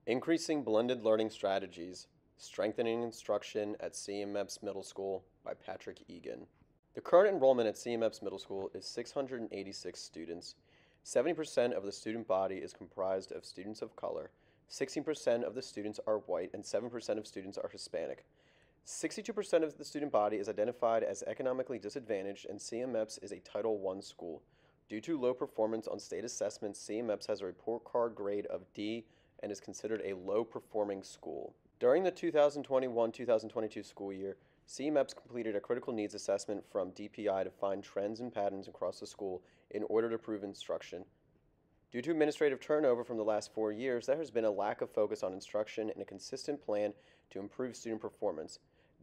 Increasing Blended Learning Strategies, Strengthening Instruction at CMEPS Middle School by Patrick Egan. The current enrollment at CMEPS Middle School is 686 students. 70% of the student body is comprised of students of color, 16% of the students are white, and 7% of students are Hispanic. 62% of the student body is identified as economically disadvantaged, and CMEPS is a Title I school. Due to low performance on state assessments, CMEPS has a report card grade of D and is considered a low-performing school. During the 2021-2022 school year, CMEPS completed a critical needs assessment from DPI to find trends and patterns across the school in order to improve instruction. Due to administrative turnover from the last 4 years, there has been a lack of focus on instruction and a consistent plan to improve student performance.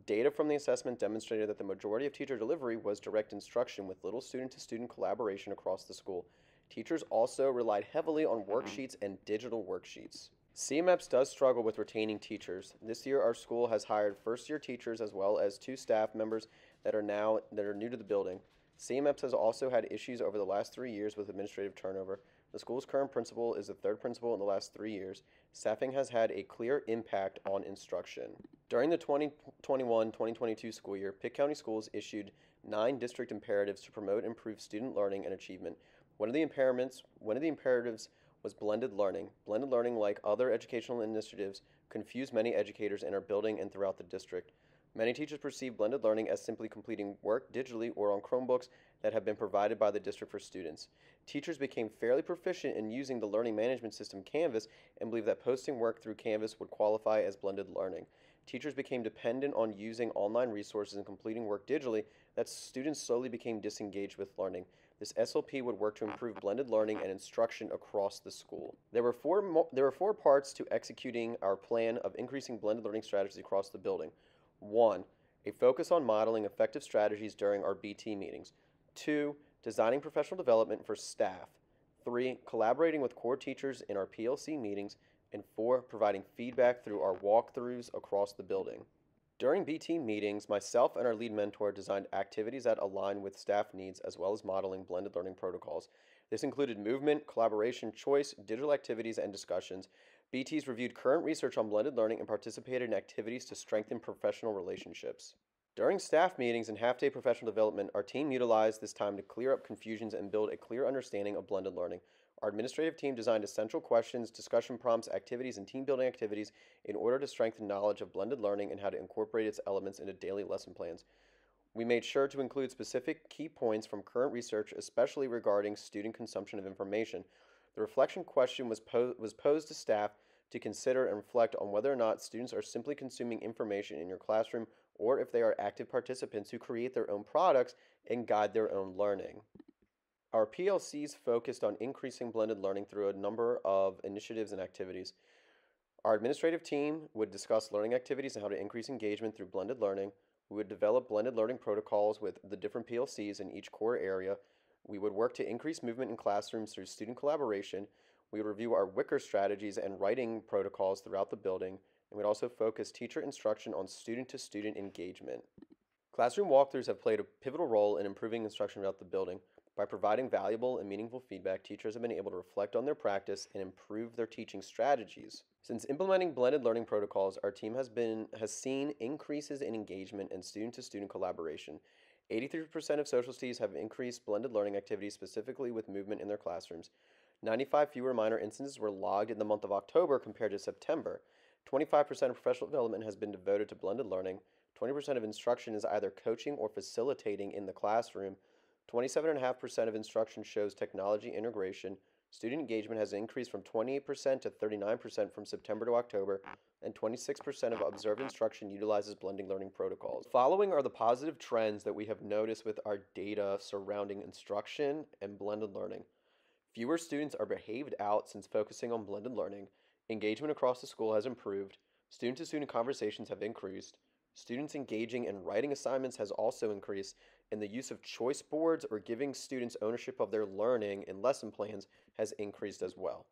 Data from the assessment demonstrated that the majority of teacher delivery was direct instruction with little student-to-student collaboration across the school. Teachers also relied heavily on worksheets and digital worksheets. CMEPS does struggle with retaining teachers. This year, our school has hired first-year teachers as well as 2 staff members that are new to the building. CMEPS has also had issues over the last 3 years with administrative turnover. The school's current principal is the 3rd principal in the last 3 years. Staffing has had a clear impact on instruction. During the 2021-2022 school year, Pitt County Schools issued 9 district imperatives to promote improved student learning and achievement. One of the imperatives was blended learning. Blended learning, like other educational initiatives, confuse many educators in our building and throughout the district. Many teachers perceive blended learning as simply completing work digitally or on Chromebooks that have been provided by the district for students. Teachers became fairly proficient in using the learning management system Canvas and believed that posting work through Canvas would qualify as blended learning. Teachers became dependent on using online resources and completing work digitally that students slowly became disengaged with learning. This SLP would work to improve blended learning and instruction across the school. There were four parts to executing our plan of increasing blended learning strategies across the building. 1. A focus on modeling effective strategies during our BT meetings. 2. Designing professional development for staff. 3. Collaborating with core teachers in our PLC meetings. And 4. Providing feedback through our walkthroughs across the building. During BT meetings, myself and our lead mentor designed activities that align with staff needs as well as modeling blended learning protocols. This included movement, collaboration, choice, digital activities, and discussions. BTs reviewed current research on blended learning and participated in activities to strengthen professional relationships. During staff meetings and half-day professional development, our team utilized this time to clear up confusions and build a clear understanding of blended learning. Our administrative team designed essential questions, discussion prompts, activities, and team-building activities in order to strengthen knowledge of blended learning and how to incorporate its elements into daily lesson plans. We made sure to include specific key points from current research, especially regarding student consumption of information. The reflection question was posed to staff to consider and reflect on whether or not students are simply consuming information in your classroom or if they are active participants who create their own products and guide their own learning. Our PLCs focused on increasing blended learning through a number of initiatives and activities. Our administrative team would discuss learning activities and how to increase engagement through blended learning. We would develop blended learning protocols with the different PLCs in each core area. We would work to increase movement in classrooms through student collaboration. We would review our Wicker strategies and writing protocols throughout the building, and we'd also focus teacher instruction on student-to-student engagement. Classroom walkthroughs have played a pivotal role in improving instruction throughout the building. By providing valuable and meaningful feedback, teachers have been able to reflect on their practice and improve their teaching strategies. Since implementing blended learning protocols, our team has seen increases in engagement and student-to-student collaboration. 83% of social studies have increased blended learning activities, specifically with movement in their classrooms. 95 fewer minor instances were logged in the month of October compared to September. 25% of professional development has been devoted to blended learning. 20% of instruction is either coaching or facilitating in the classroom. 27.5% of instruction shows technology integration. Student engagement has increased from 28% to 39% from September to October, and 26% of observed instruction utilizes blended learning protocols. Following are the positive trends that we have noticed with our data surrounding instruction and blended learning. Fewer students are behaved out since focusing on blended learning. Engagement across the school has improved. Student-to-student conversations have increased. Students engaging in writing assignments has also increased, and the use of choice boards or giving students ownership of their learning in lesson plans has increased as well.